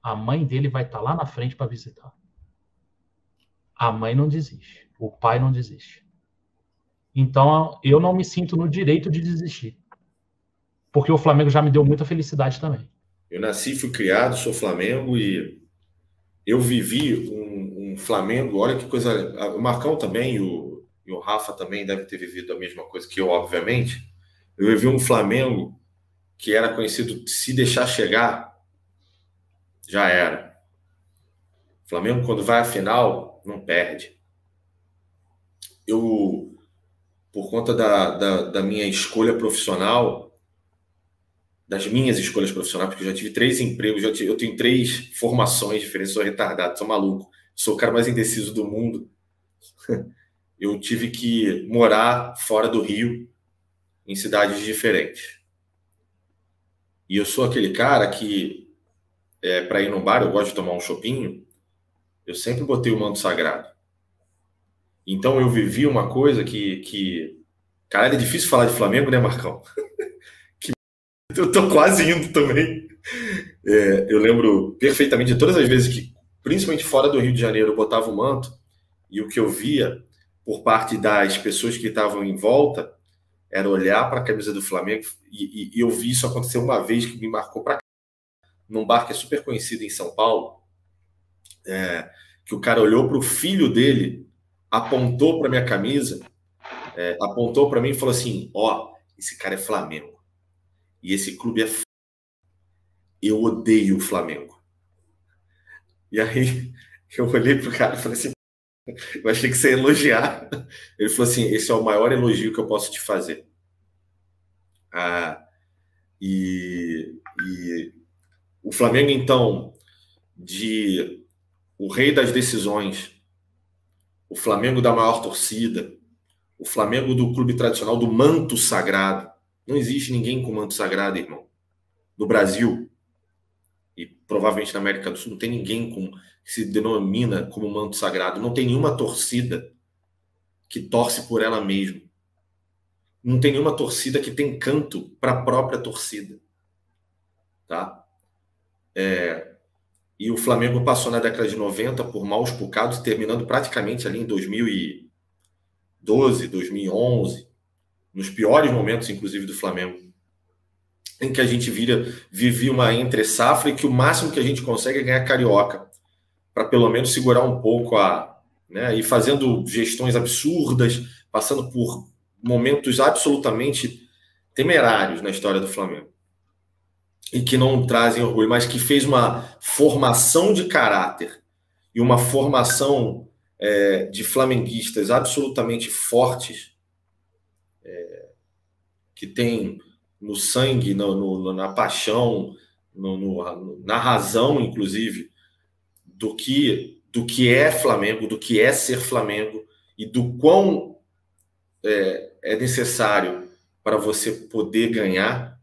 A mãe dele vai estar lá na frente para visitar. A mãe não desiste. O pai não desiste. Então, eu não me sinto no direito de desistir. Porque o Flamengo já me deu muita felicidade também. Eu nasci, fui criado, sou Flamengo e eu vivi um Flamengo, olha que coisa... O Marcão também e o Rafa também devem ter vivido a mesma coisa que eu, obviamente. Eu vivi um Flamengo que era conhecido, se deixar chegar, já era. O Flamengo, quando vai à final, não perde. Eu, por conta da minha escolha profissional, das minhas escolhas profissionais, porque eu já tive 3 empregos, eu tenho 3 formações diferentes, sou retardado, sou maluco, sou o cara mais indeciso do mundo. Eu tive que morar fora do Rio, em cidades diferentes. E eu sou aquele cara que, para ir no bar, eu gosto de tomar um chopinho, eu sempre botei o manto sagrado. Então eu vivi uma coisa que... Caralho, é difícil falar de Flamengo, né, Marcão? Eu tô quase indo também. Eu lembro perfeitamente de todas as vezes que, principalmente fora do Rio de Janeiro, eu botava o manto e o que eu via por parte das pessoas que estavam em volta era olhar para a camisa do Flamengo, e eu vi isso acontecer uma vez que me marcou para num bar que é super conhecido em São Paulo, que o cara olhou para o filho dele, apontou para minha camisa, apontou para mim e falou assim: ó, esse cara é Flamengo, e esse clube é eu odeio o Flamengo. E aí eu olhei pro cara e falei assim: eu achei que você ia elogiar. Ele falou assim: esse é o maior elogio que eu posso te fazer. E o Flamengo, então, de o rei das decisões, o Flamengo da maior torcida, o Flamengo do clube tradicional do manto sagrado. Não existe ninguém com manto sagrado, irmão. No Brasil, e provavelmente na América do Sul, não tem ninguém que se denomina como manto sagrado. Não tem nenhuma torcida que torce por ela mesma. Não tem nenhuma torcida que tem canto para a própria torcida. Tá? E o Flamengo passou na década de 90 por maus bocados, terminando praticamente ali em 2012, 2011, nos piores momentos, inclusive, do Flamengo, em que a gente vive uma entre-safra e que o máximo que a gente consegue é ganhar Carioca, para pelo menos segurar um pouco e fazendo gestões absurdas, passando por momentos absolutamente temerários na história do Flamengo. E que não trazem orgulho, mas que fez uma formação de caráter e uma formação de flamenguistas absolutamente fortes, que tem no sangue, na paixão, na razão, inclusive, do que é Flamengo, do que é ser Flamengo e do quão é necessário para você poder ganhar,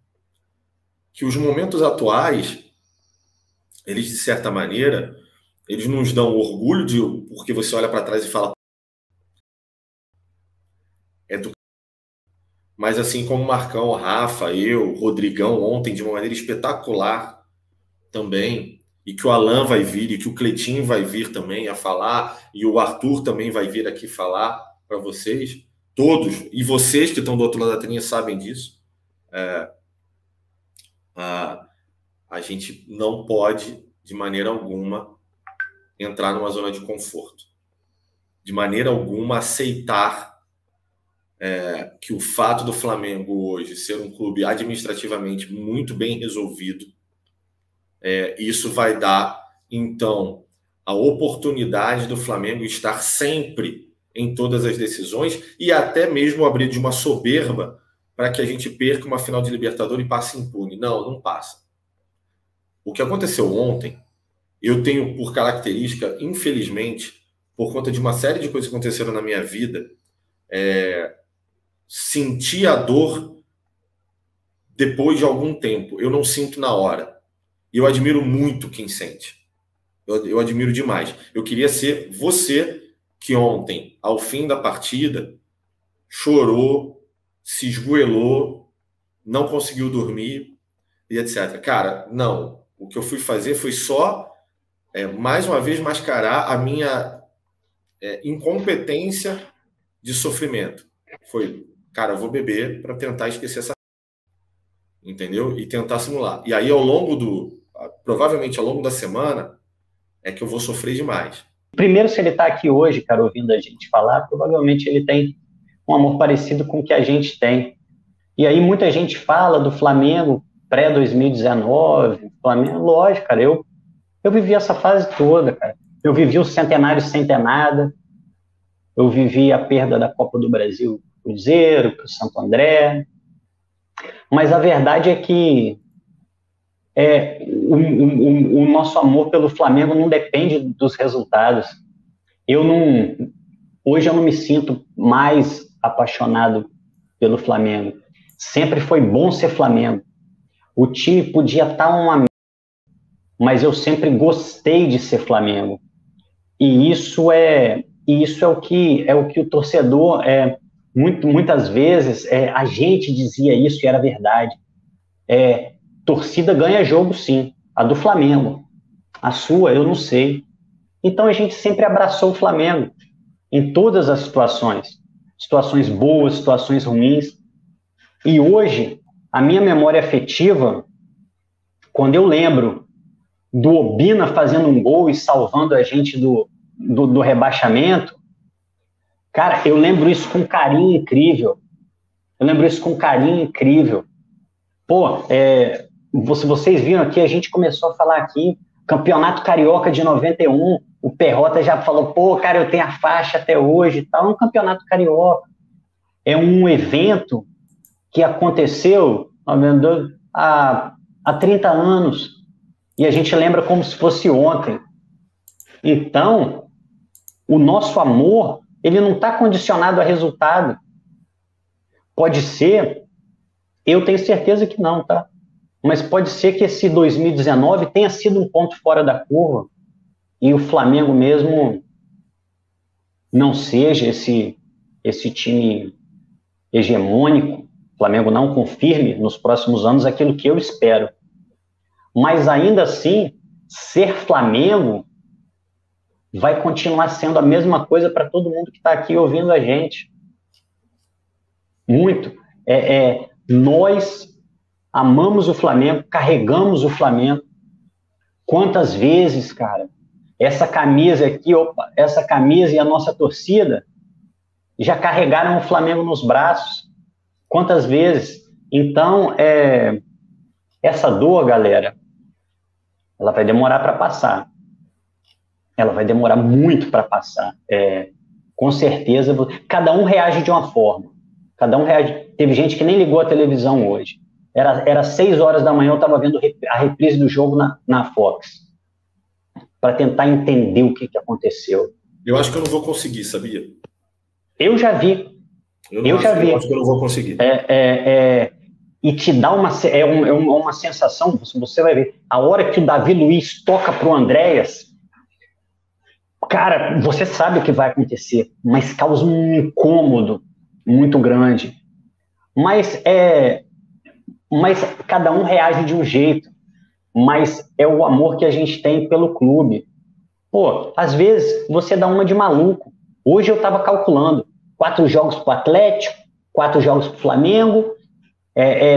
que os momentos atuais, eles, de certa maneira, eles nos dão orgulho porque você olha para trás e fala mas assim como o Marcão, Rafa, eu, Rodrigão, ontem, de uma maneira espetacular também, e que o Alan vai vir, e que o Cleitinho vai vir também a falar, e o Arthur também vai vir aqui falar para vocês, todos, e vocês que estão do outro lado da telinha sabem disso, a gente não pode, de maneira alguma, entrar numa zona de conforto. De maneira alguma, aceitar que o fato do Flamengo hoje ser um clube administrativamente muito bem resolvido, isso vai dar, então, a oportunidade do Flamengo estar sempre em todas as decisões e até mesmo abrir de uma soberba para que a gente perca uma final de Libertadores e passe impune. Não passa. O que aconteceu ontem, eu tenho por característica, infelizmente, por conta de uma série de coisas que aconteceram na minha vida, sentir a dor depois de algum tempo. Eu não sinto na hora. E eu admiro muito quem sente. Eu admiro demais. Eu queria ser você que ontem, ao fim da partida, chorou, se esgoelou, não conseguiu dormir e etc. Cara, não. O que eu fui fazer foi só, mais uma vez, mascarar a minha incompetência de sofrimento. Foi, cara, eu vou beber para tentar esquecer essa... Entendeu? E tentar simular. E aí, provavelmente ao longo da semana, é que eu vou sofrer demais. Primeiro, se ele está aqui hoje, cara, ouvindo a gente falar, provavelmente ele tem um amor parecido com o que a gente tem. E aí muita gente fala do Flamengo pré-2019, Flamengo, lógico, cara, eu vivi essa fase toda, cara. Eu vivi o centenário sem ter nada, eu vivi a perda da Copa do Brasil pro Cruzeiro, pro Santo André, mas a verdade é que o nosso amor pelo Flamengo não depende dos resultados. Hoje eu não me sinto mais apaixonado pelo Flamengo. Sempre foi bom ser Flamengo. O time podia estar uma merda, mas eu sempre gostei de ser Flamengo. E isso é o que o torcedor muitas vezes a gente dizia isso e era verdade. Torcida ganha jogo, sim. A do Flamengo. A sua, eu não sei. Então a gente sempre abraçou o Flamengo. em todas as situações boas, situações ruins. E hoje, a minha memória afetiva, quando eu lembro do Obina fazendo um gol e salvando a gente do rebaixamento, cara, eu lembro isso com carinho incrível. Pô, vocês viram aqui, a gente começou a falar aqui, Campeonato Carioca de 91, o Perrota já falou, pô, cara, eu tenho a faixa até hoje e tal. É um Campeonato Carioca. É um evento que aconteceu há 30 anos. E a gente lembra como se fosse ontem. Então, o nosso amor, ele não está condicionado a resultado. Pode ser, eu tenho certeza que não, tá? Mas pode ser que esse 2019 tenha sido um ponto fora da curva e o Flamengo mesmo não seja esse time hegemônico. O Flamengo não confirme nos próximos anos aquilo que eu espero. Mas ainda assim, ser Flamengo vai continuar sendo a mesma coisa para todo mundo que está aqui ouvindo a gente. Muito. Nós amamos o Flamengo, carregamos o Flamengo. Quantas vezes, cara, essa camisa aqui, essa camisa e a nossa torcida já carregaram o Flamengo nos braços. Quantas vezes? Então, essa dor, galera, ela vai demorar para passar. Ela vai demorar muito para passar. Com certeza, cada um reage de uma forma. Cada um reage. Teve gente que nem ligou a televisão hoje. Era 6 horas da manhã, eu estava vendo a reprise do jogo na Fox, para tentar entender o que aconteceu. Eu acho que eu não vou conseguir, sabia? Eu já vi. Eu acho que eu não vou conseguir. E te dá uma sensação, você vai ver, a hora que o Davi Luiz toca pro Andréas, cara, você sabe o que vai acontecer, mas causa um incômodo muito grande. Mas cada um reage de um jeito, mas é o amor que a gente tem pelo clube. Pô, às vezes você dá uma de maluco. Hoje eu estava calculando 4 jogos para o Atlético, 4 jogos para o Flamengo.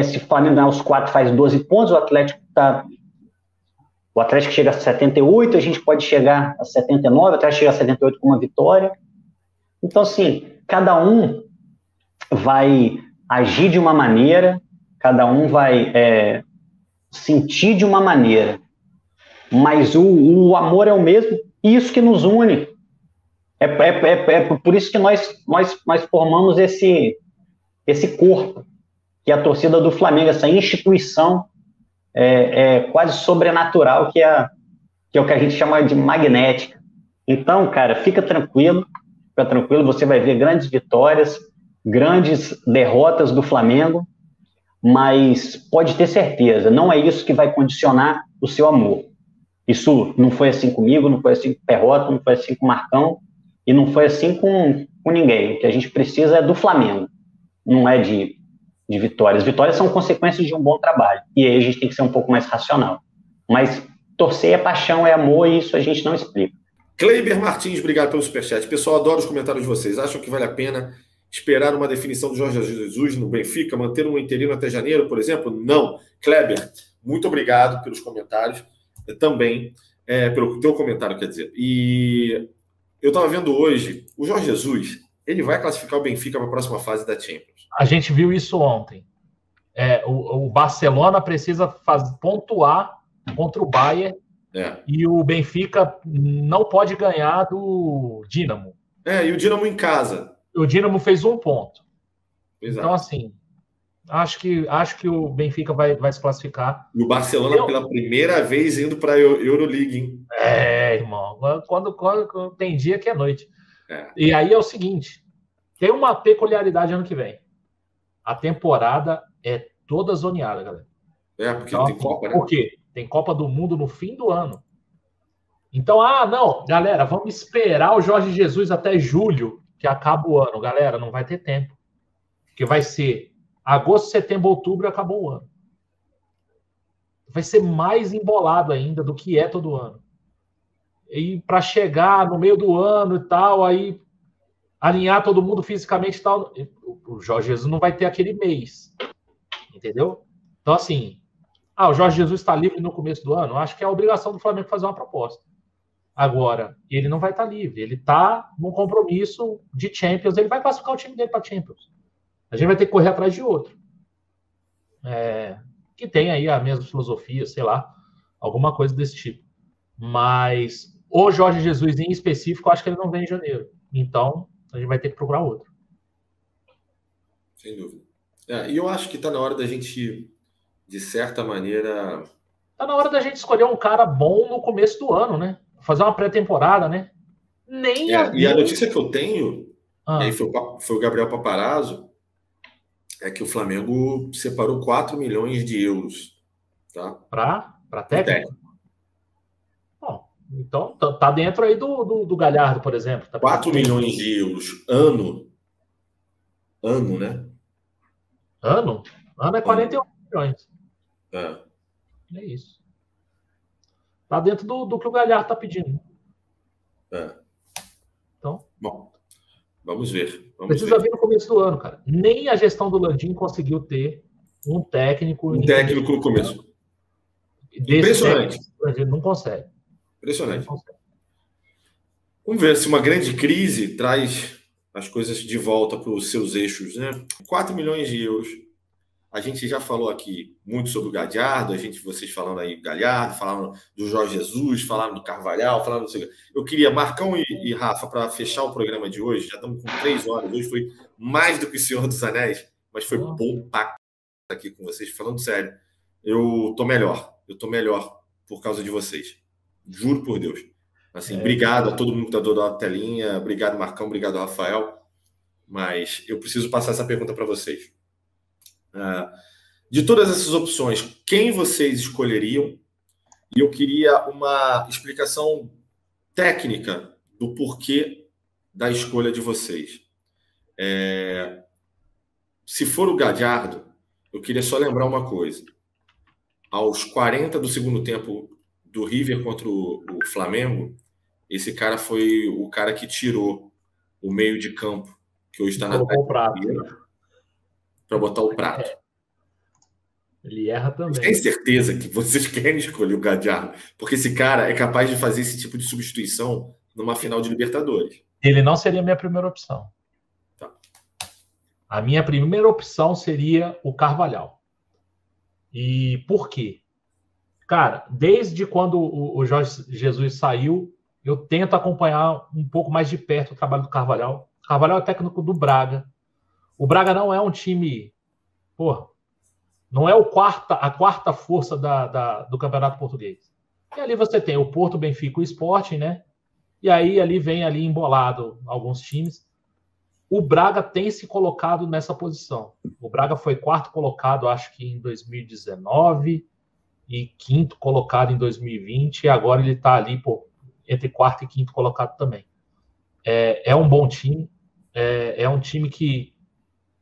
Se o Flamengo ganhar os 4 faz 12 pontos, o Atlético chega a 78, a gente pode chegar a 79, o Atlético chega a 78 com uma vitória. Então, assim, cada um vai agir de uma maneira, cada um vai sentir de uma maneira, mas o amor é o mesmo, e isso que nos une. Por isso que nós formamos esse corpo, que é a torcida do Flamengo, essa instituição quase sobrenatural, que é o que a gente chama de magnética. Então, cara, fica tranquilo, você vai ver grandes vitórias, grandes derrotas do Flamengo, mas pode ter certeza, não é isso que vai condicionar o seu amor. Isso não foi assim comigo, não foi assim com o Perrota, não foi assim com o Marcão, e não foi assim com ninguém. O que a gente precisa é do Flamengo, não é de vitórias. Vitórias são consequências de um bom trabalho, e aí a gente tem que ser um pouco mais racional. Mas torcer é paixão, é amor, e isso a gente não explica. Kleiber Martins, obrigado pelo superchat. Pessoal, adoro os comentários de vocês. Acham que vale a pena esperar uma definição do Jorge Jesus no Benfica, manter um interino até janeiro, por exemplo? Não. Kleiber, muito obrigado pelos comentários. Também, pelo teu comentário, quer dizer. E eu estava vendo hoje, o Jorge Jesus, ele vai classificar o Benfica para a próxima fase da Champions. A gente viu isso ontem. O Barcelona precisa pontuar contra o Bayern, e o Benfica não pode ganhar do Dínamo. E o Dínamo em casa. O Dínamo fez 1 ponto. Exato. Então, assim, acho que o Benfica vai se classificar. E o Barcelona pela primeira vez indo para a Euroleague, hein? Irmão. Quando tem dia que é noite. E aí é o seguinte, tem uma peculiaridade ano que vem. A temporada é toda zoneada, galera. Porque então, tem Copa, né? Por quê? Tem Copa do Mundo no fim do ano. Então, não, galera, vamos esperar o Jorge Jesus até julho, que acaba o ano. Galera, não vai ter tempo. Porque vai ser agosto, setembro, outubro, acabou o ano. Vai ser mais embolado ainda do que é todo ano. E para chegar no meio do ano e tal, aí alinhar todo mundo fisicamente e tal. O Jorge Jesus não vai ter aquele mês, entendeu? Então, assim, o Jorge Jesus está livre no começo do ano? Acho que é a obrigação do Flamengo fazer uma proposta. Agora, ele não vai estar livre, ele está num compromisso de Champions, ele vai classificar o time dele para Champions. A gente vai ter que correr atrás de outro. Que tem aí a mesma filosofia, sei lá, alguma coisa desse tipo. Mas o Jorge Jesus em específico, eu acho que ele não vem em janeiro. Então, a gente vai ter que procurar outro. Sem dúvida. E eu acho que está na hora da gente, de certa maneira... Está na hora da gente escolher um cara bom no começo do ano, né? Fazer uma pré-temporada, né? E a notícia que eu tenho, e aí foi o Gabriel Paparazzo, é que o Flamengo separou 4 milhões de euros. Tá? Para técnico? Bom, então tá dentro aí do Galhardo, por exemplo. Tá 4 milhões de euros ano, né? Ano é 41 milhões. É isso. Tá dentro do que o Galhardo tá pedindo. Então. Bom, vamos ver. Precisa vir no começo do ano, cara. Nem a gestão do Landim conseguiu ter um técnico. No começo. Impressionante. Não consegue. Impressionante. Não consegue. Vamos ver se uma grande crise traz as coisas de volta para os seus eixos, né? 4 milhões de euros. A gente já falou aqui muito sobre o Galhardo, vocês falando aí do Galhardo, falando do Jorge Jesus, falando do Carvalhal, falando do... Eu queria, Marcão e Rafa, para fechar o programa de hoje, já estamos com 3 horas, hoje foi mais do que o Senhor dos Anéis, mas foi bom pra aqui com vocês, falando sério. Eu tô melhor por causa de vocês. Juro por Deus. Assim, obrigado a todo mundo que tá dando a telinha, obrigado Marcão, obrigado Rafael, mas eu preciso passar essa pergunta para vocês. De todas essas opções, quem vocês escolheriam? E eu queria uma explicação técnica do porquê da escolha de vocês. Se for o Galhardo, eu queria só lembrar uma coisa. Aos 40 do segundo tempo do River contra o Flamengo, esse cara foi o cara que tirou o meio de campo, que hoje está na para botar o Prato. Ele erra também. Tem certeza que vocês querem escolher o Galhardo? Porque esse cara é capaz de fazer esse tipo de substituição numa final de Libertadores. Ele não seria a minha primeira opção. Tá. A minha primeira opção seria o Carvalhal. E por quê? Cara, desde quando o Jorge Jesus saiu, eu tento acompanhar um pouco mais de perto o trabalho do Carvalhal. O Carvalhal é técnico do Braga. O Braga não é um time... não é a quarta força do Campeonato Português. E ali você tem o Porto, Benfica e o Sporting, né? E aí ali vem embolado alguns times. O Braga tem se colocado nessa posição. O Braga foi 4º colocado, acho que em 2019, e 5º colocado em 2020, e agora ele está ali entre 4º e 5º colocado também. É um bom time, é um time que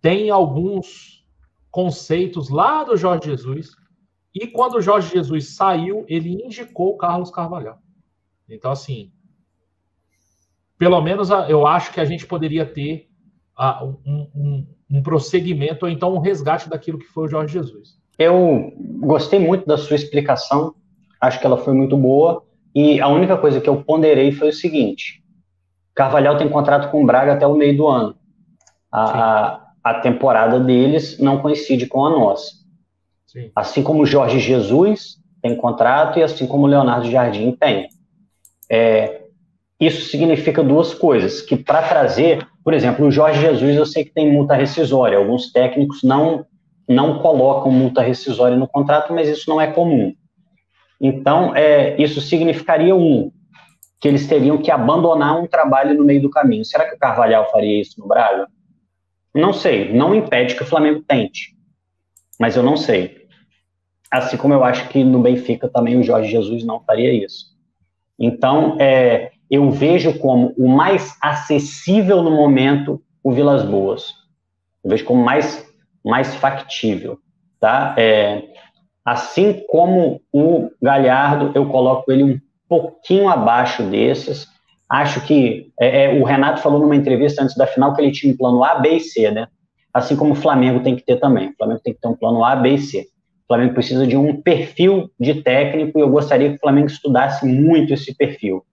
tem alguns conceitos lá do Jorge Jesus, e quando o Jorge Jesus saiu, ele indicou o Carlos Carvalhal. Então, assim, pelo menos eu acho que a gente poderia ter um prosseguimento, ou então um resgate daquilo que foi o Jorge Jesus. Eu gostei muito da sua explicação, acho que ela foi muito boa, e a única coisa que eu ponderei foi o seguinte: Carvalhal tem contrato com o Braga até o meio do ano. A temporada deles não coincide com a nossa. Sim. Assim como o Jorge Jesus tem contrato e assim como o Leonardo Jardim tem. Isso significa duas coisas, que para trazer, por exemplo, o Jorge Jesus eu sei que tem multa rescisória, alguns técnicos não colocam multa rescisória no contrato, mas isso não é comum. Então, isso significaria que eles teriam que abandonar um trabalho no meio do caminho. Será que o Carvalhal faria isso no Braga? Não sei, não impede que o Flamengo tente, mas eu não sei. Assim como eu acho que no Benfica também o Jorge Jesus não faria isso. Então, eu vejo como o mais acessível no momento o Vilas Boas. Eu vejo como mais factível, tá? Assim como o Galhardo, eu coloco ele um pouquinho abaixo desses, Acho que o Renato falou numa entrevista antes da final que ele tinha um plano A, B e C, né? Assim como o Flamengo tem que ter também. O Flamengo tem que ter um plano A, B e C. O Flamengo precisa de um perfil de técnico e eu gostaria que o Flamengo estudasse muito esse perfil.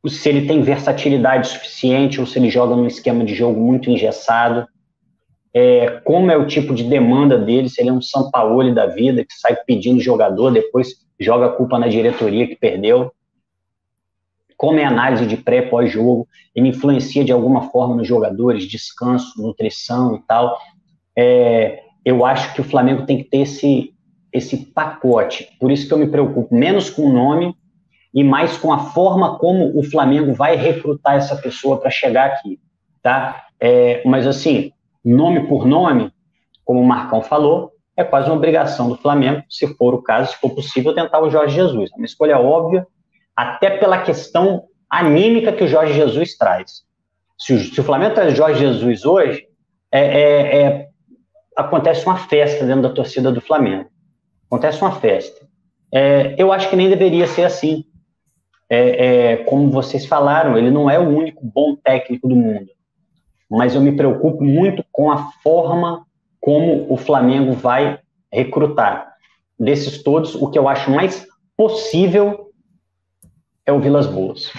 Se ele tem versatilidade suficiente ou se ele joga num esquema de jogo muito engessado. Como é o tipo de demanda dele, se ele é um Sampaoli da vida, que sai pedindo jogador, depois joga a culpa na diretoria que perdeu. Como é a análise de pré- pós-jogo, ele influencia de alguma forma nos jogadores, descanso, nutrição e tal. Eu acho que o Flamengo tem que ter esse pacote, por isso que eu me preocupo menos com o nome e mais com a forma como o Flamengo vai recrutar essa pessoa para chegar aqui, tá? Mas assim, nome por nome, como o Marcão falou, é quase uma obrigação do Flamengo, se for o caso, se for possível, tentar o Jorge Jesus. É uma escolha óbvia, até pela questão anímica que o Jorge Jesus traz. Se o Flamengo traz o Jorge Jesus hoje, acontece uma festa dentro da torcida do Flamengo. Acontece uma festa. Eu acho que nem deveria ser assim. Como vocês falaram, ele não é o único bom técnico do mundo. Mas eu me preocupo muito com a forma como o Flamengo vai recrutar. Desses todos, o que eu acho mais possível é o Vilas Boas.